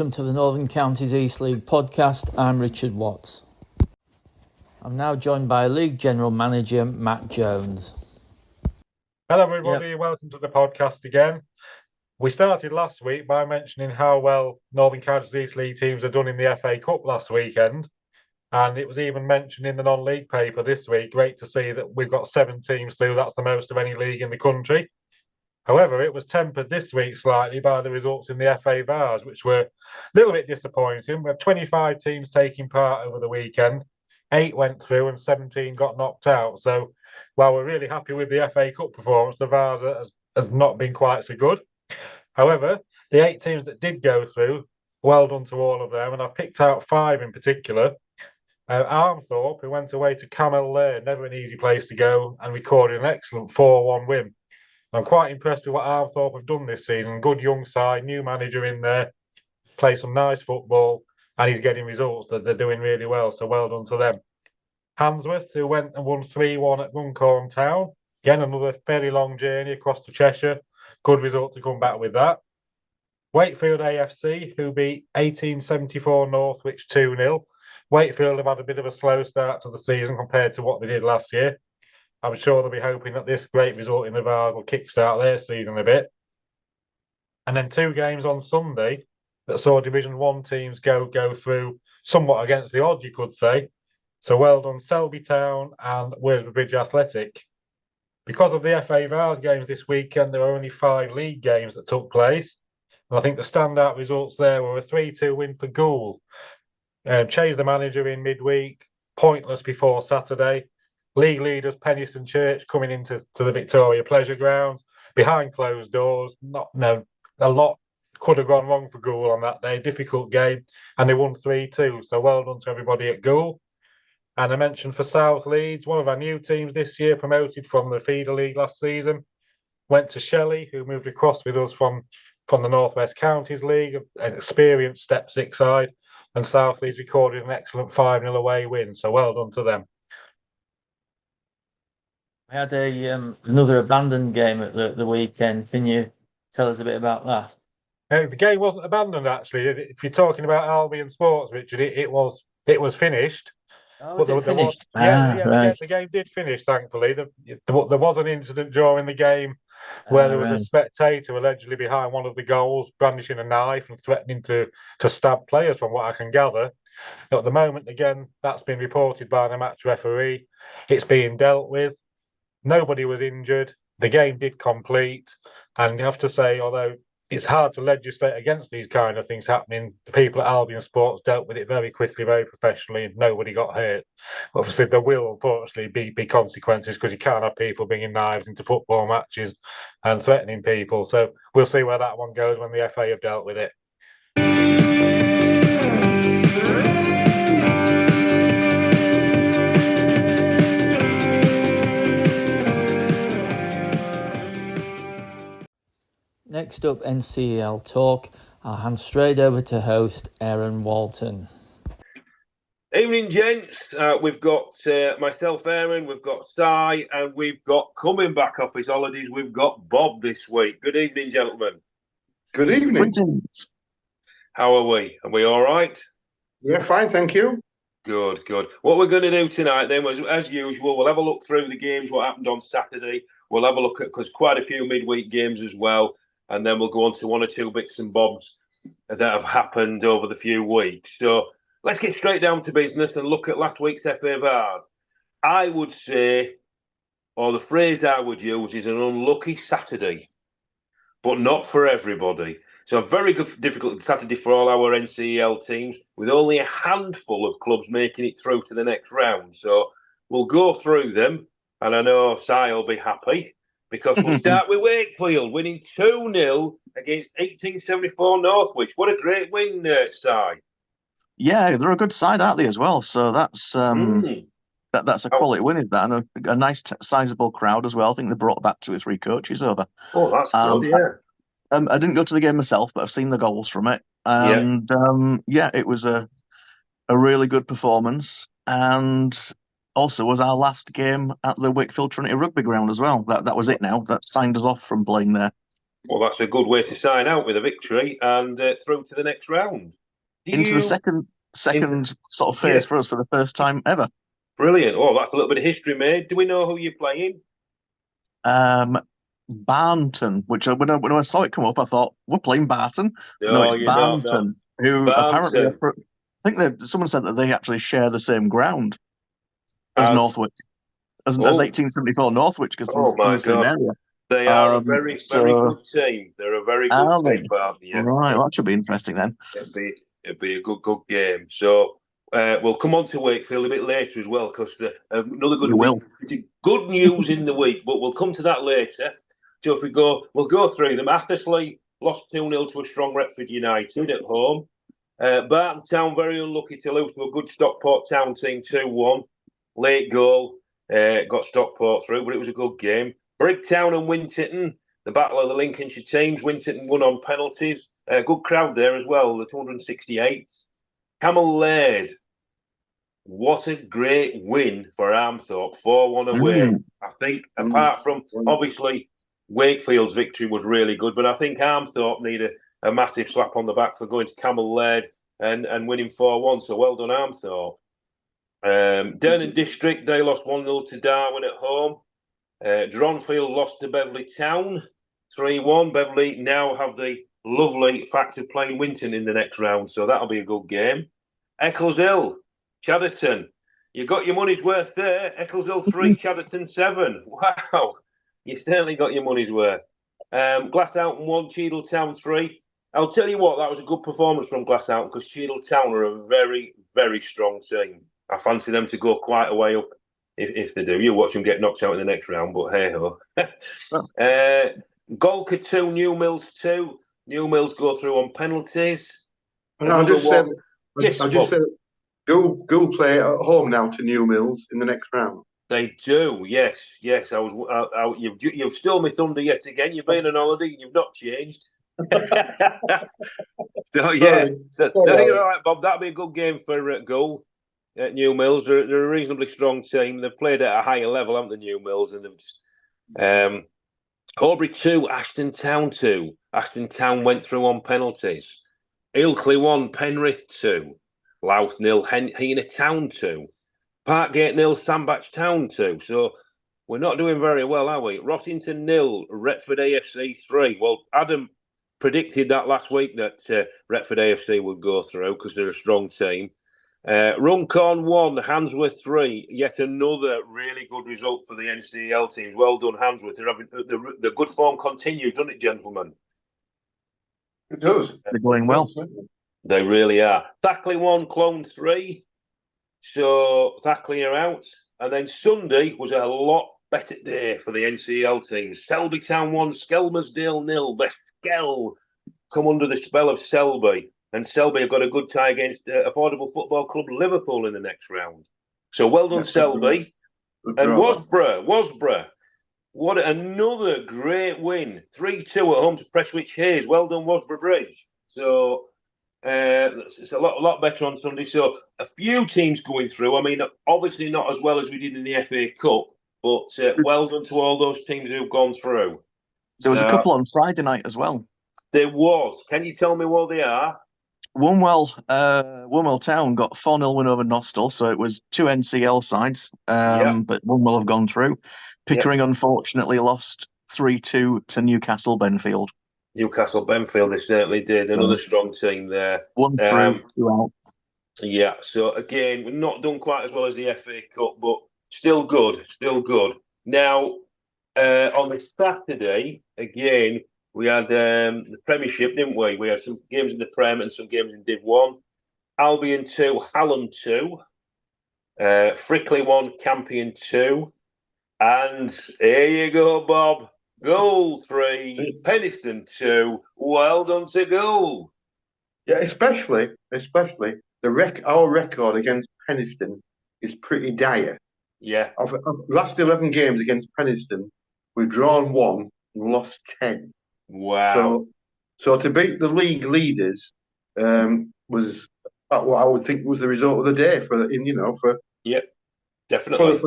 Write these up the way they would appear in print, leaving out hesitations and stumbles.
welcome to the Northern Counties East League podcast. I'm Richard Watts. I'm now joined by League General Manager Matt Jones. Hello everybody, Welcome to the podcast again. We started last week by mentioning how well Northern Counties East League teams have done in the FA Cup last weekend, and it was even mentioned in the non-league paper this week. Great to see that we've got 7 teams through. That's the most of any league in the country. However, it was tempered this week slightly by the results in the FA Vars, which were a little bit disappointing. We had 25 teams taking part over the weekend. 8 went through and 17 got knocked out. So while we're really happy with the FA Cup performance, the Vars has not been quite so good. However, the 8 teams that did go through, well done to all of them. And I've picked out 5 in particular. Armthorpe, who went away to Camel Lane, never an easy place to go, and recorded an excellent 4-1 win. I'm quite impressed with what Armthorpe have done this season. Good young side, new manager in there, play some nice football, and he's getting results that they're doing really well. So well done to them. Handsworth, who went and won 3-1 at Runcorn Town. Again, another fairly long journey across to Cheshire. Good result to come back with that. Wakefield AFC, who beat 1874 Northwich 2-0. Wakefield have had a bit of a slow start to the season compared to what they did last year. I'm sure they'll be hoping that this great result in the Vars will kickstart their season a bit. And then 2 games on Sunday that saw Division 1 teams go through somewhat against the odds, you could say. So well done, Selby Town and Worsbridge Bridge Athletic. Because of the FA Vars games this weekend, there were only 5 league games that took place. And I think the standout results there were a 3-2 win for Goole. Changed the manager in midweek, pointless before Saturday. League leaders Penistone Church coming into the Victoria Pleasure Grounds behind closed doors. A lot could have gone wrong for Goole on that day. Difficult game, and they won 3-2. So well done to everybody at Goole. And I mentioned for South Leeds, one of our new teams this year, promoted from the Feeder League last season, went to Shelley, who moved across with us from the North West Counties League, an experienced Step 6 side, and South Leeds recorded an excellent 5-0 away win. So well done to them. We had another abandoned game at the weekend. Can you tell us a bit about that? The game wasn't abandoned, actually. If you're talking about Albion Sports, Richard, it was finished. Oh, was it finished? The game did finish, thankfully. There was an incident during the game where there was a spectator allegedly behind one of the goals, brandishing a knife and threatening to stab players, from what I can gather. At the moment, again, that's been reported by the match referee. It's being dealt with. Nobody was injured. The game did complete. And you have to say, although it's hard to legislate against these kind of things happening, the people at Albion Sports dealt with it very quickly, very professionally, and nobody got hurt. Obviously, there will, unfortunately, be consequences, because you can't have people bringing knives into football matches and threatening people. So we'll see where that one goes when the FA have dealt with it. Next up, NCEL talk. I'll hand straight over to host Aaron Walton. Evening, gents. We've got myself, Aaron, we've got Si, and we've got, coming back off his holidays, we've got Bob this week. Good evening, gentlemen. Good evening. How are we? Are we all right? Yeah, fine, thank you. Good. What we're going to do tonight, then, was, as usual, we'll have a look through the games, what happened on Saturday. We'll have a look at, because quite a few midweek games as well, and then we'll go on to 1 or 2 bits and bobs that have happened over the few weeks. So let's get straight down to business and look at last week's FA Vars. I would say, or the phrase I would use, is an unlucky Saturday, but not for everybody. So a very difficult Saturday for all our NCEL teams, with only a handful of clubs making it through to the next round. So we'll go through them, and I know Si will be happy, because we'll start with Wakefield winning 2-0 against 1874 Northwich. What a great win, Si. Yeah, they're a good side, aren't they, as well? So that's that's a quality win, is that? And a nice, sizable crowd as well. I think they brought back 2 or 3 coaches over. Oh, that's good, yeah. I didn't go to the game myself, but I've seen the goals from it. And it was a really good performance. And also was our last game at the Wakefield Trinity Rugby Ground as well. That was it now. That signed us off from playing there. Well, that's a good way to sign out with a victory and through to the next round. Into the second sort of phase for us for the first time ever. Brilliant. Oh, that's a little bit of history made. Do we know who you're playing? Barnton, which when I saw it come up, I thought, we're playing Barton. No, it's Barnton, who apparently, I think someone said that they actually share the same ground as Northwich, as 1874 Northwich, because from the same area. They are a very good team. They're a very good team, Barton. Yeah. Right, well, that should be interesting then. It'd be a good game. So we'll come on to Wakefield a bit later as well, because another good news in the week, but we'll come to that later. So if we'll go through them. Athersley lost 2-0 to a strong Retford United at home. Barton Town very unlucky to lose to a good Stockport Town team 2-1. Late goal got Stockport through, but it was a good game. Brigtown and Winterton, the battle of the Lincolnshire teams. Winterton won on penalties. Good crowd there as well, the 268. Camel Laird, what a great win for Armthorpe, 4-1 away. I think, apart from, obviously, Wakefield's victory was really good, but I think Armthorpe need a massive slap on the back for going to Camel Laird and winning 4-1, so well done, Armthorpe. Dernan District, they lost 1-0 to Darwin at home. Dronfield lost to Beverley Town, 3-1. Beverley now have the lovely fact of playing Winton in the next round, so that'll be a good game. Eccleshill, Chadderton, you got your money's worth there. Eccleshill 3, Chadderton 7. Wow, you certainly got your money's worth. Glasshoughton 1, Cheadletown 3. I'll tell you what, that was a good performance from Glasshoughton, because Cheadletown are a very, very strong team. I fancy them to go quite a way up if they do. You watch them get knocked out in the next round, but hey-ho. Golka 2, New Mills 2. New Mills go through on penalties. I'll just say that Gould play at home now to New Mills in the next round. They do, yes. You've stolen my thunder yet again. You've been on holiday and you've not changed. So yeah, you're all right, Bob. That'll be a good game for Gould at New Mills. They're a reasonably strong team. They've played at a higher level, haven't they, New Mills? And they've just Aubrey 2, Ashton Town 2. Ashton Town went through on penalties. Ilkley 1, Penrith 2. Louth 0, Hena Town 2. Parkgate 0, Sandbach Town 2. So we're not doing very well, are we? Rottington 0, Retford AFC 3. Well, Adam predicted that last week that Retford AFC would go through because they're a strong team. Runcorn 1, Handsworth 3. Yet another really good result for the NCEL teams. Well done, Handsworth. They're having the good form continues, doesn't it, gentlemen? It does. They're going well. They really are. Thackley 1, Clone 3. So Thackley are out. And then Sunday was a lot better day for the NCEL teams. Selby Town 1, Skelmersdale 0. The Skell come under the spell of Selby. And Selby have got a good tie against Affordable Football Club Liverpool in the next round. So well done, Selby. And Wasborough. What another great win. 3-2 at home to Prestwich Hayes. Well done, Wasborough Bridge. So it's a lot better on Sunday. So a few teams going through. I mean, obviously not as well as we did in the FA Cup, but well done to all those teams who've gone through. There was a couple on Friday night as well. There was. Can you tell me what they are? Woolwell Town got 4-0 win over Nostell, so it was 2 NCL sides, but Woolwell have gone through. Pickering, unfortunately, lost 3-2 to Newcastle Benfield. Newcastle Benfield, they certainly did. Another strong team there. 1-3, 2 out. Yeah, so again, we're not done quite as well as the FA Cup, but still good. Now, on the Saturday, again, we had the Premiership, didn't we? We had some games in the Prem and some games in Div 1. Albion 2, Hallam 2. Frickley 1, Campion 2. And here you go, Bob. Goal 3, Penistone 2. Well done to Goal. Yeah, especially our record against Penistone is pretty dire. Yeah. Of last 11 games against Penistone, we've drawn 1 and lost 10. Wow. So to beat the league leaders was what I would think was the result of the day Yep, definitely.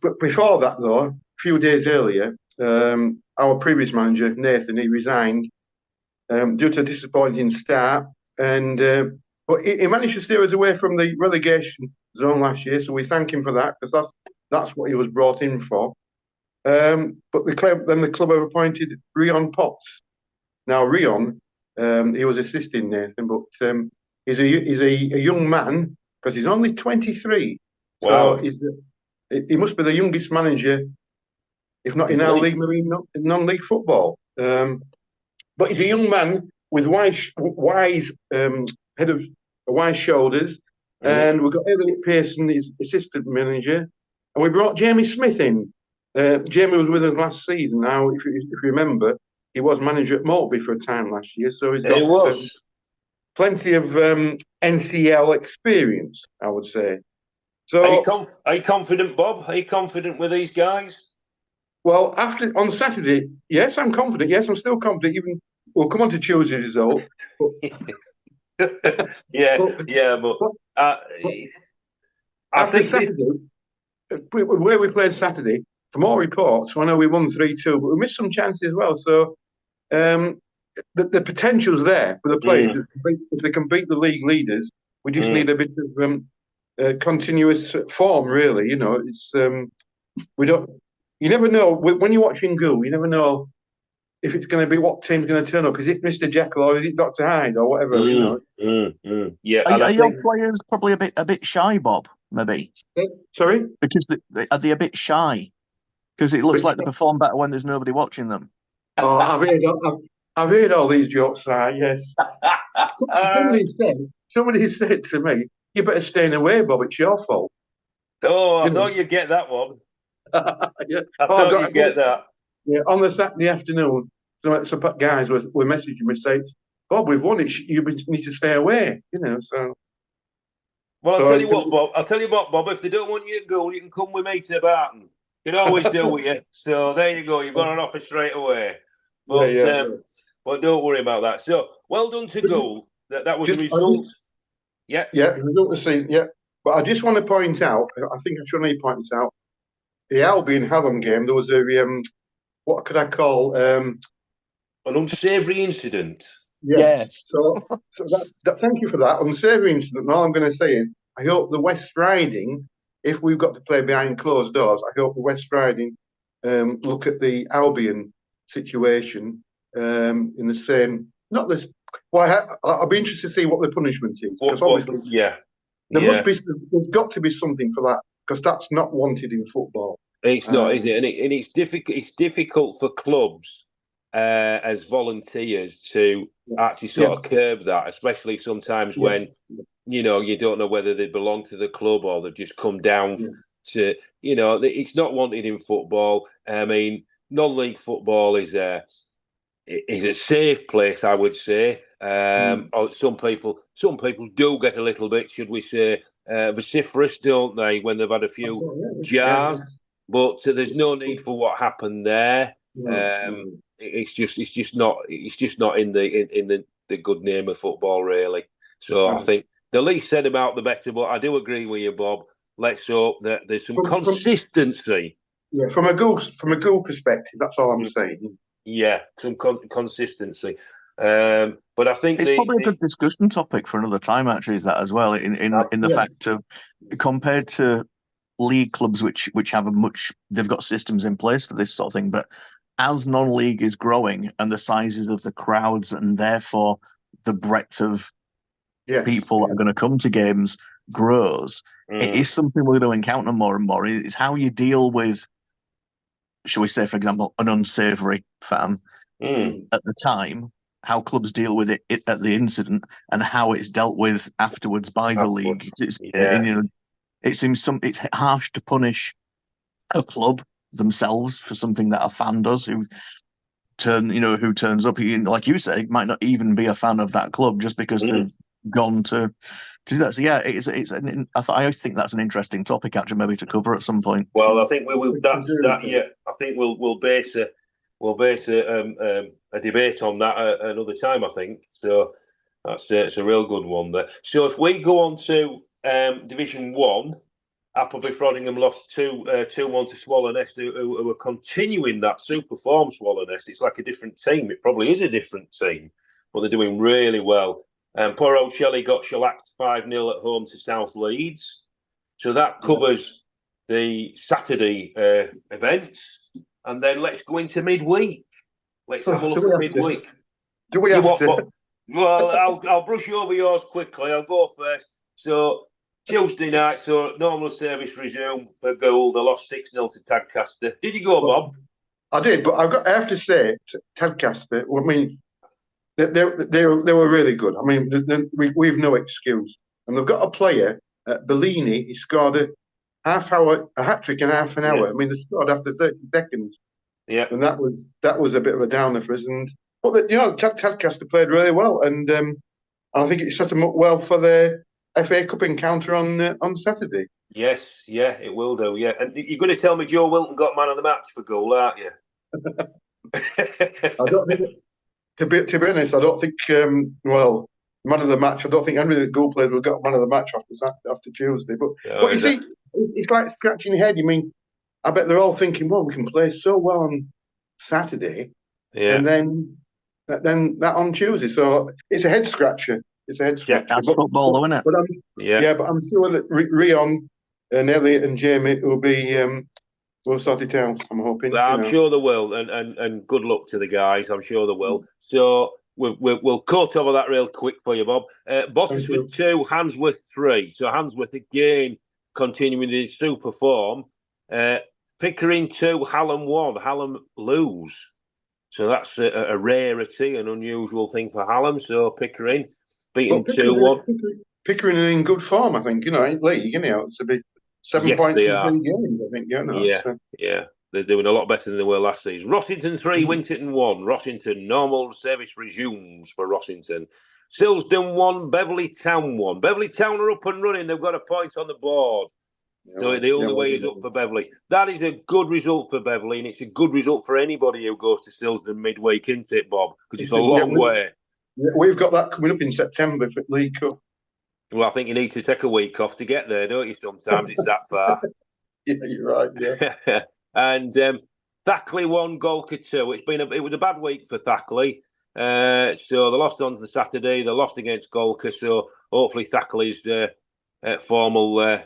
But before that though, a few days earlier, our previous manager, Nathan, he resigned due to a disappointing start. And but he managed to steer us away from the relegation zone last year, so we thank him for that, because that's what he was brought in for. But the club have appointed Rion Potts. Now Rion, he was assisting Nathan, but he's a young man, because he's only 23. Wow. So he must be the youngest manager, if not in our league, maybe not in non-league football. But he's a young man with wise shoulders, and we've got Elliot Pearson, his assistant manager, and we brought Jamie Smith in. Jamie was with us last season. Now, if you remember, he was manager at Maltby for a time last year, so he's got plenty of NCEL experience, I would say. So, are you confident, Bob? Are you confident with these guys? Well, on Saturday, yes, I'm confident. Yes, I'm still confident. Even we'll come on to Tuesday's result. But, I think Saturday, where we played Saturday, from all reports, I know we won 3-2, but we missed some chances as well. So the potential's there for the players. If they can beat the league leaders, we just need a bit of continuous form, really. You know, it's we don't. You never know when you're watching Goal. You never know if it's going to be what team's going to turn up. Is it Mr. Jekyll or is it Dr. Hyde or whatever? You know. Yeah. Are your players probably a bit shy, Bob? Maybe. Sorry, because are they a bit shy? Because it looks like they perform better when there's nobody watching them. Oh, I've heard all these jokes. Yes. Somebody said to me, "You better stay away, Bob. It's your fault." Oh, I thought you'd get that one. Yeah. I thought you'd get that. Yeah, on the Saturday afternoon, some guys were messaging me saying, "Bob, we've won it. You need to stay away." You know, so. Well, I'll tell you what, Bob. If they don't want you to go, you can come with me to Barton. You can always deal with you. So there you go. You've got an offer straight away. But but don't worry about that. So well done to Goal. That was a result. Yeah, result to see. Yeah, but I just want to point out. I think I should only point this out. The Albion Hallam game, there was a what could I call an unsavoury incident. Yes. So thank you for that unsavoury incident. And all I'm going to say is, I hope the West Riding, if we've got to play behind closed doors, I hope the West Riding look at the Albion situation in the same. Not this. Well, I'll be interested to see what the punishment is, because obviously, there's got to be something for that, because that's not wanted in football. It's not, is it? And it's difficult. It's difficult for clubs as volunteers to actually sort of curb that, especially sometimes when you don't know whether they belong to the club or they've just come down to. It's not wanted in football. I mean, non-league football is a safe place, I would say. Some people do get a little bit, should we say, vociferous, don't they, when they've had a few jars? But there's no need for what happened there. It's just not in the good name of football, really. So I think the least said about the better. But I do agree with you, Bob. Let's hope that there's some consistency. Yeah, from a goal perspective, that's all I'm saying. Yeah, some consistency. But I think it's probably a good discussion topic for another time. Actually, is that as well in the fact of compared to league clubs which have they've got systems in place for this sort of thing, but as non-league is growing and the sizes of the crowds and therefore the breadth of people that are going to come to games grows, it is something we're going to encounter more and more. It's how you deal with, shall we say, for example, an unsavoury fan at the time, how clubs deal with it at the incident, and how it's dealt with afterwards by the league. It seems it's harsh to punish a club themselves for something that a fan does who turns up, like you say, might not even be a fan of that club just because they've gone to do that. So yeah, I think that's an interesting topic actually, maybe to cover at some point. Well, I think we'll I think we'll base a debate on that another time. I think so. It's a real good one there. So if we go on to Division 1, Appleby Frodingham lost 2-1 to Swallow Nest, who are continuing that super form. Swallow Nest. It's like a different team. It probably is a different team, but they're doing really well. Poor old Shelley got shellacked 5-0 at home to South Leeds. So that covers the Saturday event. And then let's go into midweek. Let's have a look at midweek. Do we have to? Well, I'll brush over yours quickly. I'll go first. So Tuesday night, so normal service resume for Gould. They lost 6-0 to Tadcaster. Did you go, Bob? I did, but I have to say, Tadcaster, I mean, they were really good. I mean, we've no excuse. And they've got a player, Bellini, he scored a hat trick in half an hour. I mean, they scored after 30 seconds. Yeah. And that was a bit of a downer for us. But Tadcaster played really well, and I think it set them up well for the FA Cup encounter on Saturday. Yes, yeah, it will do. Yeah, and you're going to tell me Joe Wilton got man of the match for goal, aren't you? I don't think, to be honest, I don't think. Man of the match. I don't think any of the goal players will get man of the match after Tuesday. But you see, it's like scratching your head. You mean, I bet they're all thinking, well, we can play so well on Saturday, and then that on Tuesday. So it's a head scratcher. It's a head scratcher. That's football, though, isn't it? But I'm sure that Rion and Elliot and Jamie will sort it out. I'm hoping. I'm sure they will, and good luck to the guys. I'm sure they will. So we'll cut over that real quick for you, Bob. Bottisford 2, Handsworth 3. So Handsworth again continuing his super form. Pickering 2, Hallam 1. Hallam lose. So that's a rarity, an unusual thing for Hallam. So Pickering beaten 2-1. Pickering are in good form, I think. In league, it's a bit 7 points in 3 games, I think. Yeah. They're doing a lot better than they were last season. Rossington 3, Winterton 1. Rossington, normal service resumes for Rossington. Silsden 1, Beverley Town 1. Beverley Town are up and running. They've got a point on the board. So the only way is up for Beverley. That is a good result for Beverley, and it's a good result for anybody who goes to Silsden midweek, isn't it, Bob? Because it's a long way. Yeah, we've got that coming up in September for League Cup. Well, I think you need to take a week off to get there, don't you? Sometimes it's that far. Yeah, you're right. Yeah. And Thackley 1, Golka 2. It was a bad week for Thackley. So they lost on the Saturday. They lost against Golka. So hopefully Thackley's form will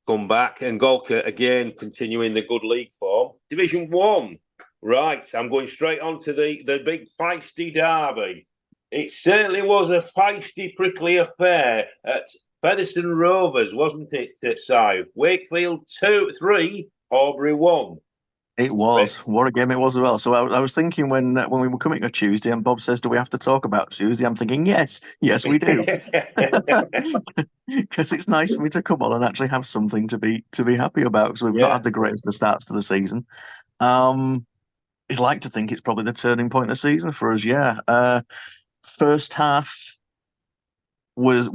come back. And Golka again continuing the good league form. Division 1. Right, I'm going straight on to the big feisty derby. It certainly was a feisty, prickly affair at Featherstone Rovers, wasn't it, Si? Wakefield 3, Aubrey 1. It was. What a game it was as well. So I was thinking when we were coming on Tuesday and Bob says, do we have to talk about Tuesday? I'm thinking, yes, we do. Because it's nice for me to come on and actually have something to be happy about, because we've not had the greatest of starts to the season. I'd like to think it's probably the turning point of the season for us, First half was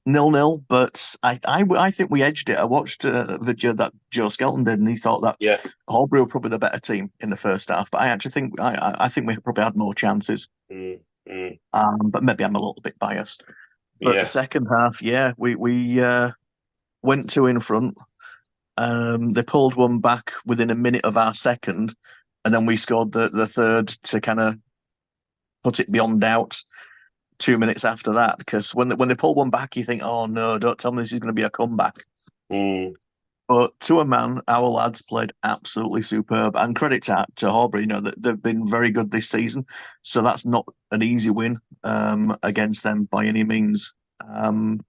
0-0, but I think we edged it. I watched the video that Joe Skelton did, and he thought that Aubrey were probably the better team in the first half. But I actually think I think we probably had more chances. But maybe I'm a little bit biased. But the second half, we went 2 in front. They pulled one back within a minute of our second, and then we scored the third to kind of put it beyond doubt 2 minutes after that, because when they pull one back, you think, oh no, don't tell me this is going to be a comeback. But to a man, our lads played absolutely superb, and credit to Aubrey, that they've been very good this season, so that's not an easy win against them by any means. And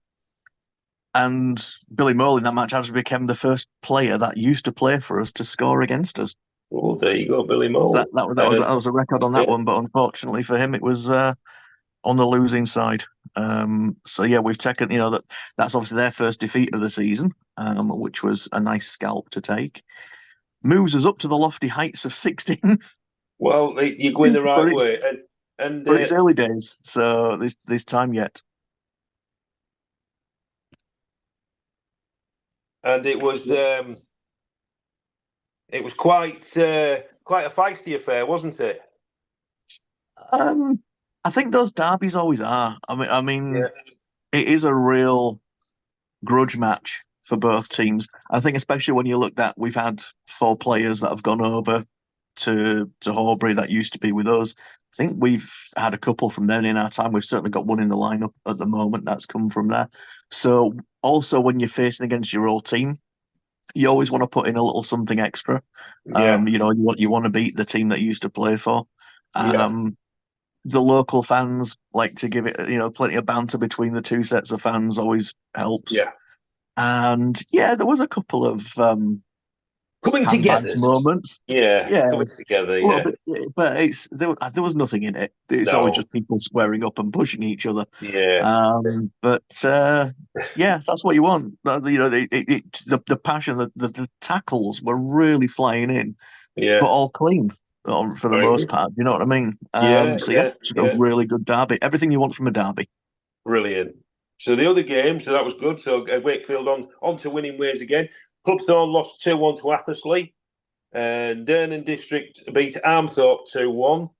Billy Mole in that match actually became the first player that used to play for us to score against us. Well, there you go, Billy Mole. So that was a record on that one, but unfortunately for him, it was on the losing side. We've taken, that's obviously their first defeat of the season, which was a nice scalp to take. Moves us up to the lofty heights of 16. Well, you're going the right way. But it's early days, so there's time yet. And it was quite a feisty affair, wasn't it? I think those derbies always are. I mean, it is a real grudge match for both teams. I think especially when you look at, we've had 4 players that have gone over to Horbury that used to be with us. I think we've had a couple from then in our time. We've certainly got one in the lineup at the moment that's come from there. So also when you're facing against your old team, you always want to put in a little something extra. Yeah. You want to beat the team that you used to play for. The local fans like to give it, plenty of banter between the two sets of fans always helps. Yeah. And there was a couple of coming together moments. Coming together. Yeah. But there was nothing in it. It's always just people squaring up and pushing each other. Yeah. That's what you want. The passion, the tackles were really flying in, but all clean for the most part. You know what I mean? It's a really good derby. Everything you want from a derby. Brilliant. So the other game, so that was good. So Wakefield on to winning ways again. Clubthorne lost 2-1 to Athersley. Durnan District beat Armthorpe 2-1.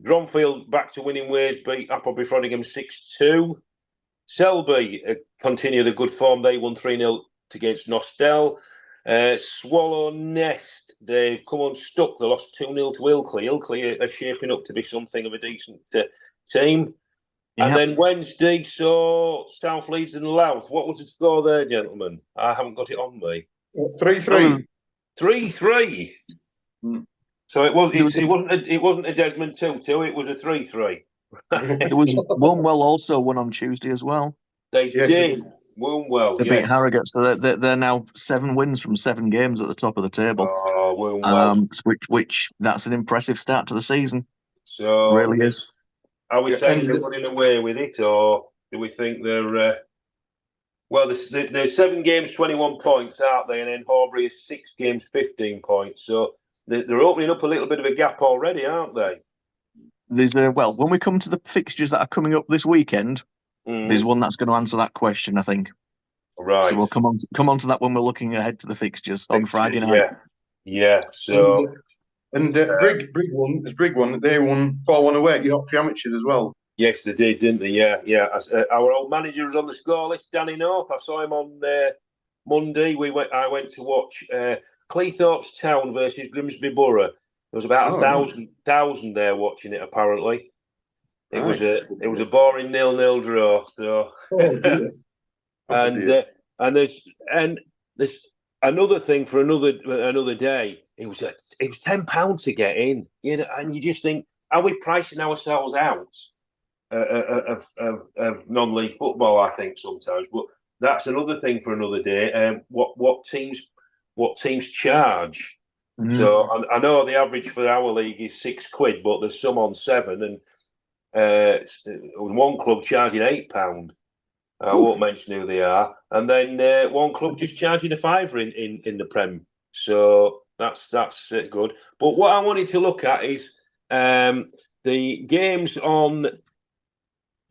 Dronfield back to winning ways, beat Appleby Frodingham 6-2. Selby continue the good form. They won 3-0 against Nostell. Swallow Nest, they've come unstuck. They lost 2-0 to Ilkley. Ilkley are shaping up to be something of a decent team. Yep. And then Wednesday saw South Leeds and Louth. What was the score there, gentlemen? I haven't got it on me. 3-3. 3-3. So it wasn't a Desmond 2-2. It was a 3-3. It was Wombwell also won on Tuesday as well. They did. Wombwell. They beat Harrogate, so they're now 7 wins from 7 games at the top of the table. Oh, Wombwell. Which that's an impressive start to the season. So it really is. Are we saying they're running away with it, or do we think they're? Well, they're 7 games, 21 points, aren't they? And then Horbury is 6 games, 15 points. So they're opening up a little bit of a gap already, aren't they? There's when we come to the fixtures that are coming up this weekend, there's one that's going to answer that question, I think. Right. So we'll come on to that when we're looking ahead to the fixtures on Friday night. Yeah. So. And Brigg won. They won 4-1 away at Yorkshire Amateurs as well. Yes, they did, didn't they? Yeah. Our old manager was on the score list, Danny North. I saw him on Monday. I went to watch Cleethorpes Town versus Grimsby Borough. There was about 1,000 there watching it. Apparently, it was a boring 0-0 draw. So, and there's another thing for another day. It was £10 to get in, and you just think, are we pricing ourselves out of non-league football? I think sometimes, but that's another thing for another day. What teams charge? So I know the average for our league is £6, but there's some on 7, and one club charging £8. I won't mention who they are, and then one club just charging a £5 in the Prem. So. That's good. But what I wanted to look at is the games on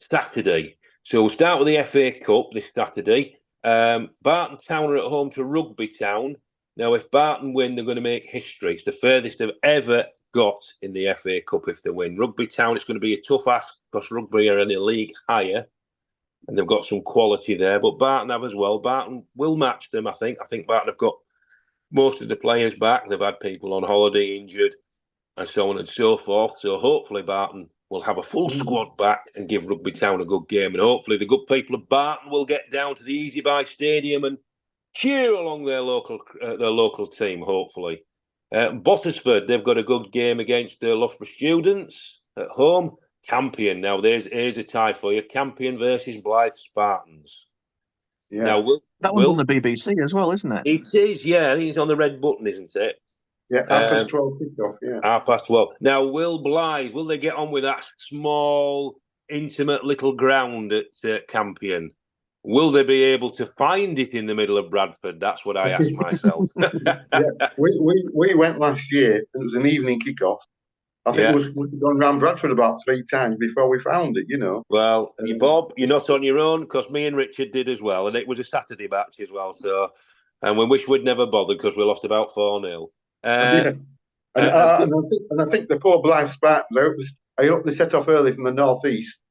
Saturday. So we'll start with the FA Cup this Saturday. Barton Town are at home to Rugby Town. Now, if Barton win, they're going to make history. It's the furthest they've ever got in the FA Cup if they win. Rugby Town, it's going to be a tough ask because Rugby are in a league higher and they've got some quality there. But Barton have as well. Barton will match them, I think. I think Barton have got most of the players back. They've had people on holiday injured and so on and so forth. So hopefully Barton will have a full squad back and give Rugby Town a good game. And hopefully the good people of Barton will get down to the Easy Buy Stadium and cheer along their local team, hopefully. Bottisford, they've got a good game against the Loughborough Students at home. Campion, now here's a tie for you. Campion versus Blythe Spartans. Yeah. Now, that one's on the BBC as well, isn't it? It is, yeah. I think it's on the red button, isn't it? Yeah, 12:30 kick-off, yeah. 12:30. Now, will they get on with that small, intimate little ground at Campion? Will they be able to find it in the middle of Bradford? That's what I ask myself. We went last year. It was an evening kick-off. I think we've gone around Bradford about 3 times before we found it, Well, Bob, you're not on your own because me and Richard did as well. And it was a Saturday match as well. So, and we wish we'd never bothered because we lost about 4-0. And I think the poor Blythe Spartans, I hope they set off early from the northeast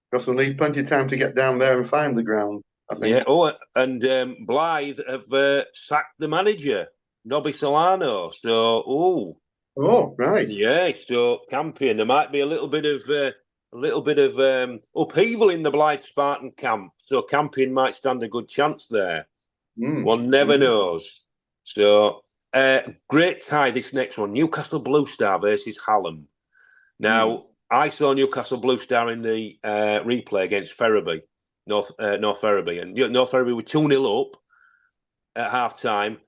because they'll need plenty of time to get down there and find the ground. I think. Yeah. Oh, and Blythe have sacked the manager, Nobby Solano. So, Oh, right. yeah. So Campion, there might be a little bit of upheaval in the Blythe Spartan camp. So Campion might stand a good chance there. One never knows. So, great tie, this next one. Newcastle Blue Star versus Hallam. Now, I saw Newcastle Blue Star in the replay against Ferriby, North Ferriby. And North Ferriby were 2-0 up at half-time.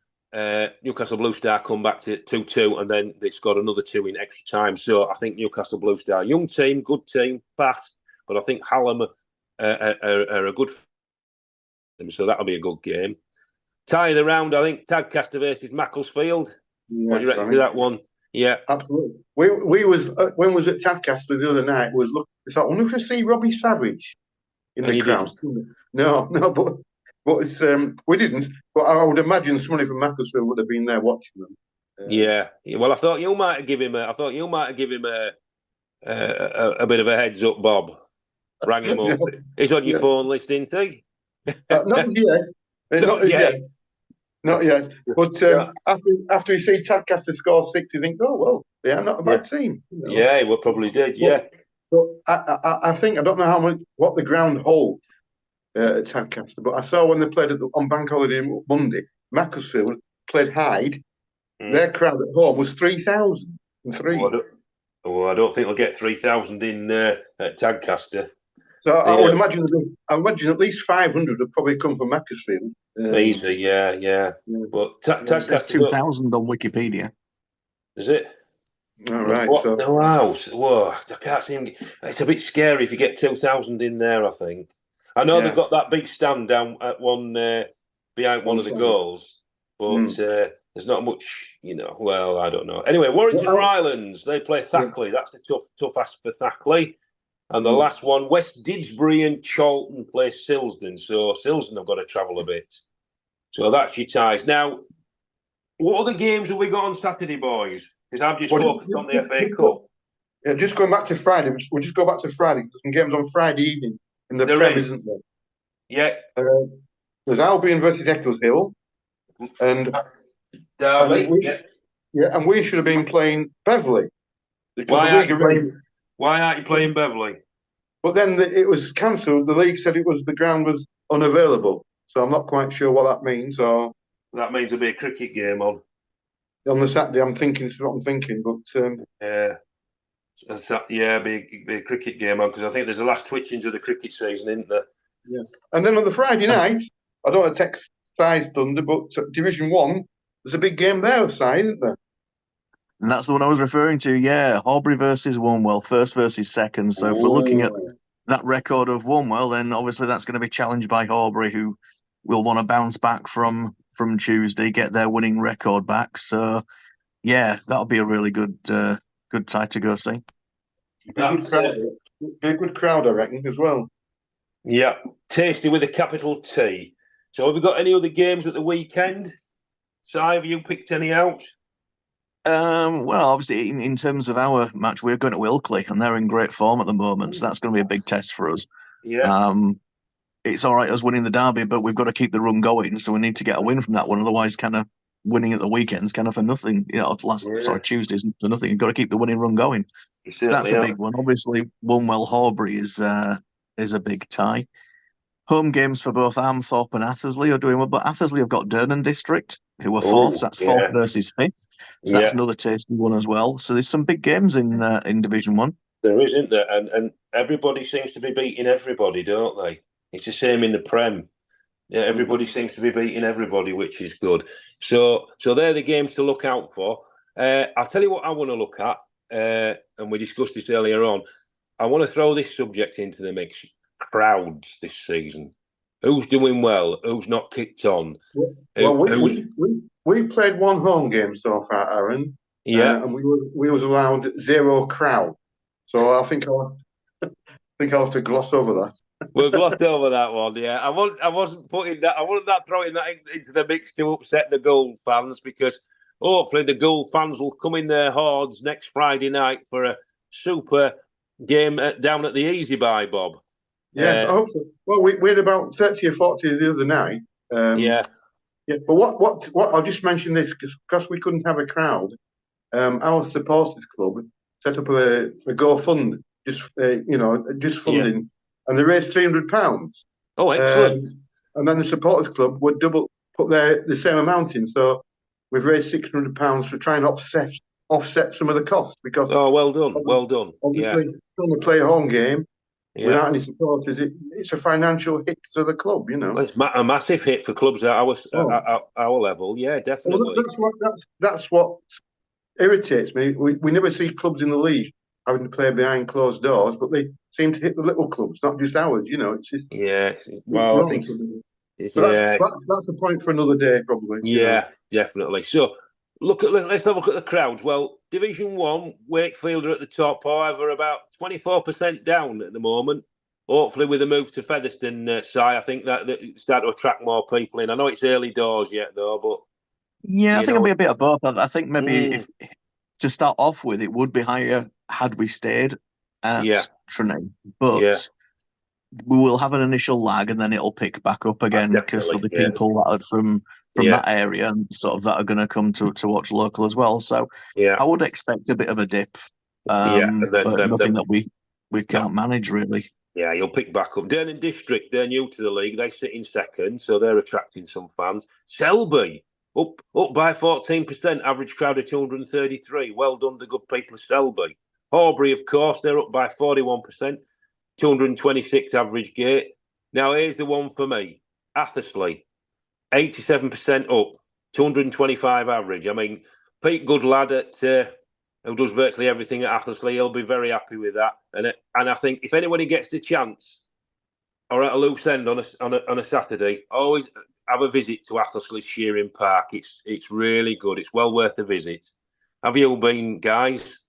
Newcastle Blue Star come back to 2-2, and then they scored another 2 in extra time. So I think Newcastle Blue Star, young team, good team, fast, but I think Hallam are a good team. So that'll be a good game. Tie of the round, I think, Tadcaster versus Macclesfield. Yes, What do you reckon to that one? Yeah. Absolutely. We was when we was at Tadcaster the other night, was looking, I thought, I wonder if I see Robbie Savage in the crowd. No, but it's we didn't. But I would imagine somebody from Macclesfield would have been there watching them. Yeah. Well, I thought you might give him a bit of a heads up, Bob. Rang him up. He's on your phone list, isn't he? Not yet. Not yet. Not yet. But after you see Tadcaster score 6, you think, oh well, they are not a bad team. You know? Yeah, we probably did. But I think I don't know what the ground holds at Tadcaster, but I saw when they played on Bank Holiday Monday, Macclesfield played Hyde. Their crowd at home was 3,003. I don't think they'll get 3,000 in at Tadcaster. So I would imagine at least 500 would probably come from Macclesfield. Easy, yeah. But Tadcaster 2,000 on Wikipedia. Is it? All right. What? So Wow. Whoa, I can't see him. It's a bit scary if you get 2,000 in there, I think. I know they've got that big stand down at one behind one of the goals, but there's not much, well, I don't know. Anyway, Warrington Rylands, they play Thackley. That's the tough ask for Thackley. And the last one, West Didsbury and Charlton play Silsden. So Silsden have got to travel a bit. So that's your ties. Now, what other games have we got on Saturday, boys? Because I'm just focused on the FA Cup. Yeah, just going back to Friday. We'll just go back to Friday. There's some games on Friday evening in the Prem, isn't there? Yeah. There's Albion versus Eccleshill. And Derby, and we should have been playing Beverley. Why aren't you playing Beverley? But then it was cancelled. The league said the ground was unavailable. So I'm not quite sure what that means. Or that means there'll be a cricket game on the Saturday. I'm thinking. It's what I'm thinking. But be a cricket game on because I think there's the last twitchings of the cricket season, isn't there? Yeah. And then on the Friday night, I don't want to take Side Thunder, but Division 1, there's a big game there, Side, isn't there? And that's the one I was referring to. Yeah, Horbury versus Wombwell, first versus second. So if we're looking at that record of Wombwell, then obviously that's going to be challenged by Horbury, who will want to bounce back from Tuesday, get their winning record back. So yeah, that'll be a really good tie to go see. Be a good crowd, I reckon, as well. Yeah, tasty with a capital T. So have we got any other games at the weekend? Si, have you picked any out? Well, obviously, in terms of our match, we're going to Ilkley, and they're in great form at the moment, so that's going to be a big test for us. Yeah. It's all right us winning the derby, but we've got to keep the run going, so we need to get a win from that one. Otherwise, kind of winning at the weekends, kind of for nothing. Tuesdays for nothing. You've got to keep the winning run going. So that's a big one. Obviously, Wombwell Horbury is a big tie. Home games for both Armthorpe and Athersley are doing well, but Athersley have got Durnan District, who are fourth. So that's fourth versus fifth. So that's another tasty one as well. So there's some big games in Division 1. There is, isn't there? And everybody seems to be beating everybody, don't they? It's the same in the Prem. Yeah, everybody seems to be beating everybody, which is good. So they're the games to look out for. I'll tell you what I want to look at, and we discussed this earlier on. I want to throw this subject into the mix. Crowds this season. Who's doing well? Who's not kicked on? We played one home game so far, Aaron. Yeah, and we was allowed 0 crowd. So I think I'll have to gloss over that. We'll gloss over that one. Yeah, I wasn't putting that. I wasn't throwing that into the mix to upset the Gold fans, because hopefully the Gold fans will come in their hordes next Friday night for a super game down at the Easy Buy, Bob. Yes, I hope so. Well, we had about 30 or 40 the other night. Yeah. Yeah, but what I'll just mention this because we couldn't have a crowd. Our supporters club set up a GoFund, just funding, and they raised £300. Oh, excellent. And then the supporters club would put the same amount in. So we've raised £600 to try and offset some of the costs because. Oh, well done, well done. Obviously, trying to play a home game without any supporters, it's a financial hit to the club, you know. Well, it's a massive hit for clubs at our level. Yeah, definitely. Well, that's what irritates me. We never see clubs in the league having to play behind closed doors, but they seem to hit the little clubs, not just ours. You know, it's well, I think that's a point for another day, probably. Yeah, definitely. So, let's have a look at the crowds. Well, Division 1, Wakefield are at the top, however, about 24% down at the moment. Hopefully, with a move to Featherstone, I think that start to attract more people in. I know it's early doors yet, though, but yeah, I think it'll be a bit of both. I think maybe if to start off with, it would be higher had we stayed at Trinity, but we will have an initial lag and then it'll pick back up again because there'll be people that are from that area and sort of that are going to come to watch local as well. So I would expect a bit of a dip, but nothing that we can't manage really. Yeah, you'll pick back up. Durham District, they're new to the league. They sit in second, so they're attracting some fans. Selby, up by 14%, average crowd of 233. Well done, the good people of Selby. Horbury, of course, they're up by 41%, 226 average gate. Now, here's the one for me. Athersley, 87% up, 225 average. I mean, Pete Goodlad who does virtually everything at Athersley, he'll be very happy with that. And I think if anybody gets the chance or at a loose end on a Saturday, always have a visit to Athersley Shearing Park. It's really good. It's well worth a visit. Have you all been, guys?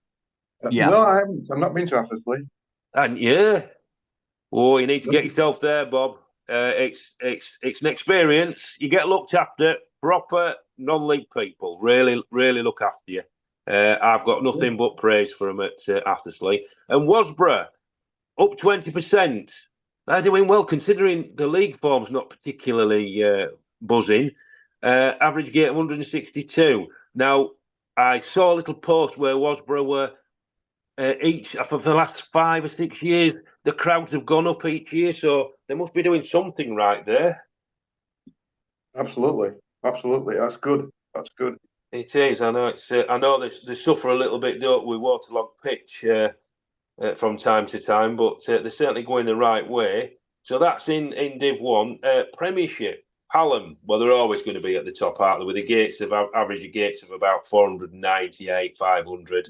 No, I haven't. I've not been to Athersley. And you need to get yourself there, Bob. It's an experience. You get looked after. Proper non-league people really look after you. I've got nothing but praise for them at Athersley. And Wasborough, up 20%. They're doing well considering the league form's not particularly buzzing. Average gate 162. Now, I saw a little post where Wasborough were each, for the last 5 or 6 years, the crowds have gone up each year, so they must be doing something right there. Absolutely. That's good. It is. I know. I know they suffer a little bit, don't we, waterlogged pitch from time to time, but they're certainly going the right way. So that's in Div 1. Premiership, Hallam. Well, they're always going to be at the top, aren't they? With the gates of average gates of about 498, 500.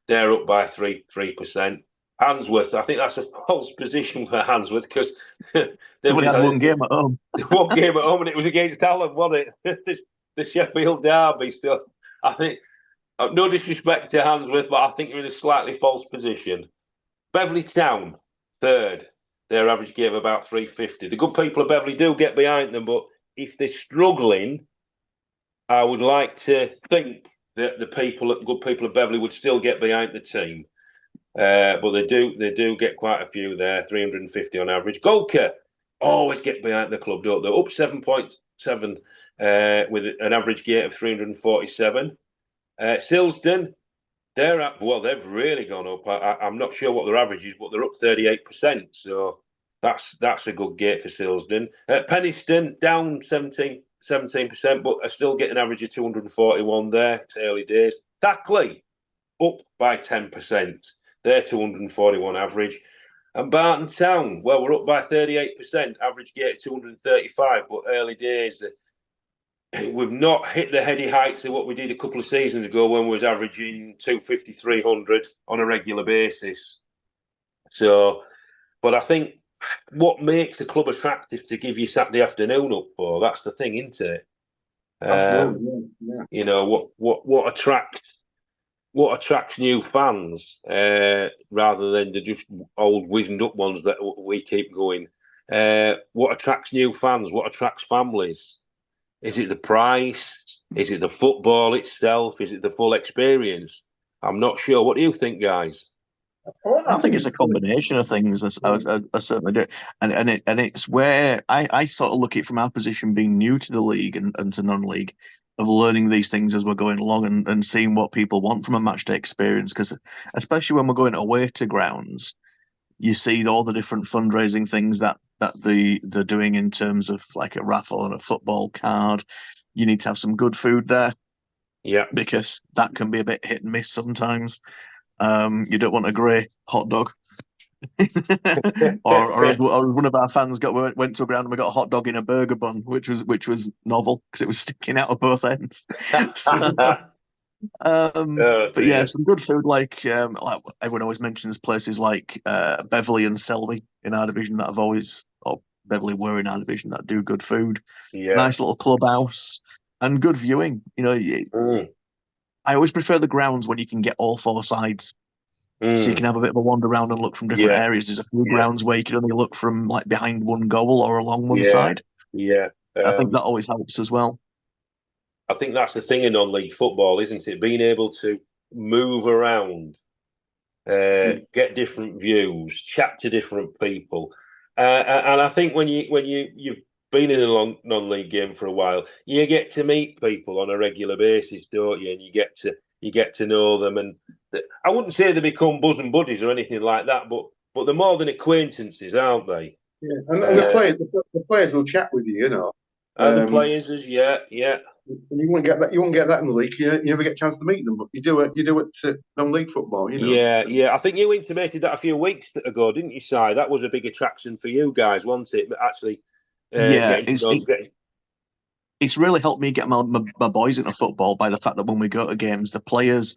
They're up by 3%. Handsworth, I think that's a false position for Handsworth because they had one game at home. One game at home, and it was against Hallam, wasn't it? The Sheffield derby. Still, I think, no disrespect to Handsworth, but I think you're in a slightly false position. Beverley Town, third. Their average game about 350. The good people of Beverley do get behind them, but if they're struggling, I would like to think that the good people of Beverley would still get behind the team. But they do get quite a few there, 350 on average. Golka always get behind the club, don't they? Up 7.7 with an average gate of 347. Silsden, they've really gone up. I'm not sure what their average is, but they're up 38%. So that's a good gate for Silsden. Penistone down 17%, but are still getting an average of 241 there. It's early days. Thackley up by 10%. They're 241 average. And Barton Town, well, we're up by 38%, average gate 235, but early days. We've not hit the heady heights of what we did a couple of seasons ago when we was averaging 250, 300 on a regular basis. So, but I think what makes a club attractive to give you Saturday afternoon up for, that's the thing, isn't it? Absolutely, yeah. You know, what attracts new fans rather than the just old wizened up ones that we keep going. What attracts new fans? What attracts families? Is it the price? Is it the football itself? Is it the full experience? I'm not sure. What do you think, guys? Well, I think it's a combination of things. I certainly do, and it's where I sort of look at it from our position, being new to the league and to non-league, of learning these things as we're going along and seeing what people want from a match day experience. Because especially when we're going away to grounds, you see all the different fundraising things that they're doing in terms of like a raffle and a football card. You need to have some good food there Yeah. because that can be a bit hit and miss sometimes. You don't want a grey hot dog. or as one of our fans went to a ground and we got a hot dog in a burger bun, which was novel because it was sticking out of both ends. But yeah, some good food like everyone always mentions places like Beverley and Selby in our division that or Beverley were in our division that do good food. Yeah. Nice little clubhouse and good viewing. I always prefer the grounds when you can get all four sides. So you can have a bit of a wander around and look from different areas. There's a few grounds where you can only look from like behind one goal or along one side. Yeah. I think that always helps as well. I think that's the thing in non-league football, isn't it? Being able to move around, get different views, chat to different people, and I think when you've been in a non-league game for a while, you get to meet people on a regular basis, don't you? And you get to know them, and I wouldn't say they become bosom buddies or anything like that, but they're more than acquaintances, aren't they? Yeah, and the players will chat with you, The players, yeah. And you won't get that. You won't get that in the league. You never get a chance to meet them, but you do it. You do it non-league football. Yeah. I think you intimated that a few weeks ago, didn't you, Si? That was a big attraction for you guys, wasn't it? But actually, it's really helped me get my boys into football by the fact that when we go to games, the players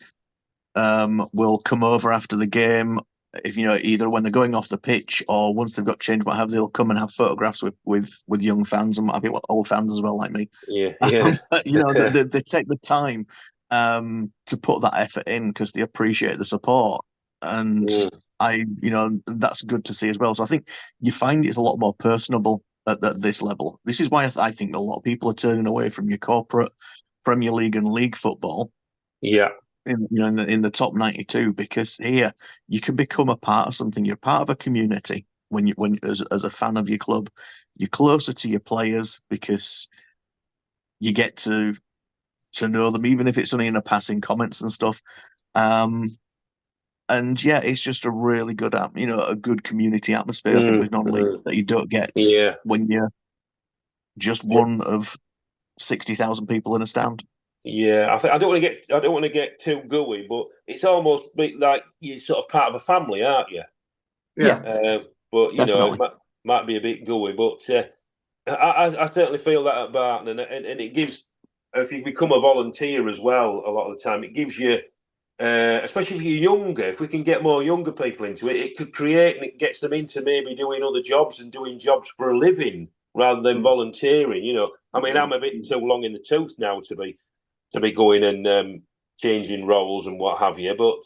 will come over after the game. If either when they're going off the pitch or once they've got changed, what have they'll come and have photographs with young fans and what have you, old fans as well, like me. Yeah. They take the time to put that effort in because they appreciate the support, and that's good to see as well. So I think you find it's a lot more personable at this level. This is why I think a lot of people are turning away from your corporate Premier League and league football. Yeah. In the top 92, because here you can become a part of something. You're part of a community when as a fan of your club. You're closer to your players because you get to know them, even if it's only in a passing comments and stuff. And yeah, it's just a really good a good community atmosphere. I think with non-league that you don't get when you're just one of 60,000 people in a stand. Yeah, I don't want to get too gooey, but it's almost like you're sort of part of a family, aren't you? Yeah. But Definitely. it might be a bit gooey, but I certainly feel that at Barton, and it gives. If you become a volunteer as well, a lot of the time it gives you, especially if you're younger. If we can get more younger people into it, it could create and it gets them into maybe doing other jobs and doing jobs for a living rather than volunteering. I mean, I'm a bit too long in the tooth now to be going and changing roles and what have you. But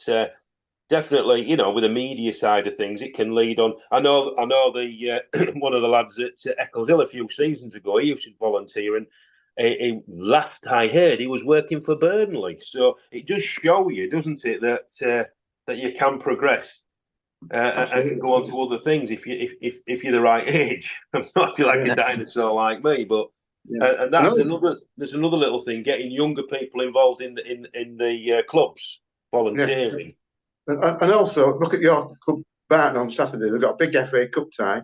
definitely, with the media side of things, it can lead on. I know the one of the lads at Eccles Hill a few seasons ago, he used to volunteer, and last I heard, he was working for Burnley. So it does show you, doesn't it, that you can progress and go on to other things if you're the right age. I'm not like a dinosaur like me, but. Yeah. And there's another little thing: getting younger people involved in the clubs, volunteering. Yeah. And also look at your club Barton on Saturday. They've got a big FA Cup tie,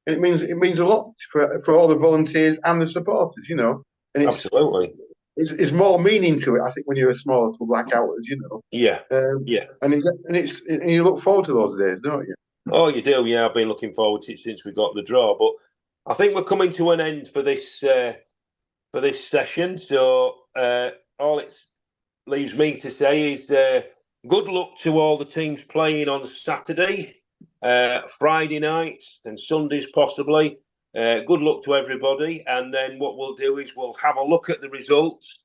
and it means a lot for all the volunteers and the supporters. And absolutely, it's more meaning to it. I think when you're a smaller club like ours, Yeah. And you look forward to those days, don't you? Oh, you do. Yeah, I've been looking forward to it since we got the draw, but I think we're coming to an end for this session. So all it leaves me to say is good luck to all the teams playing on Saturday, Friday nights, and Sundays possibly. Good luck to everybody, and then what we'll do is we'll have a look at the results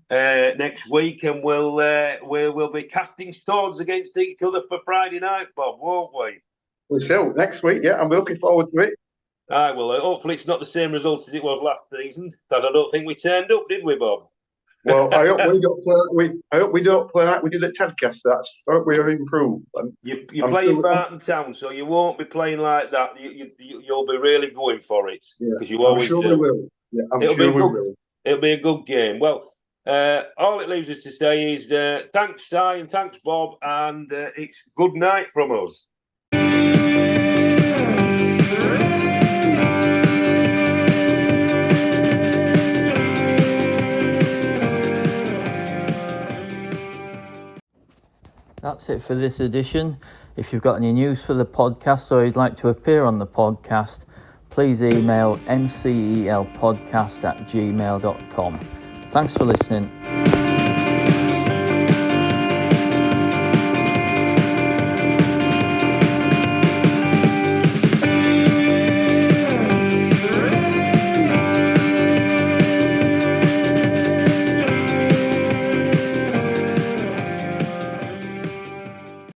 next week, and we'll be casting stones against each other for Friday night, Bob, won't we? We will next week. Yeah, I'm looking forward to it. Well, hopefully it's not the same result as it was last season, because I don't think we turned up, did we, Bob? Well, I hope we don't play. I hope we don't play like we did at Tadcaster. I hope we are improved. You're playing Barton Town, so you won't be playing like that. You'll be really going for it because you always do. I'm sure we will. Yeah, I'm sure we will. It'll be a good game. Well, all it leaves us to say is thanks, Si, and thanks, Bob, and it's good night from us. That's it for this edition. If you've got any news for the podcast or you'd like to appear on the podcast, please email ncelpodcast@gmail.com. Thanks for listening.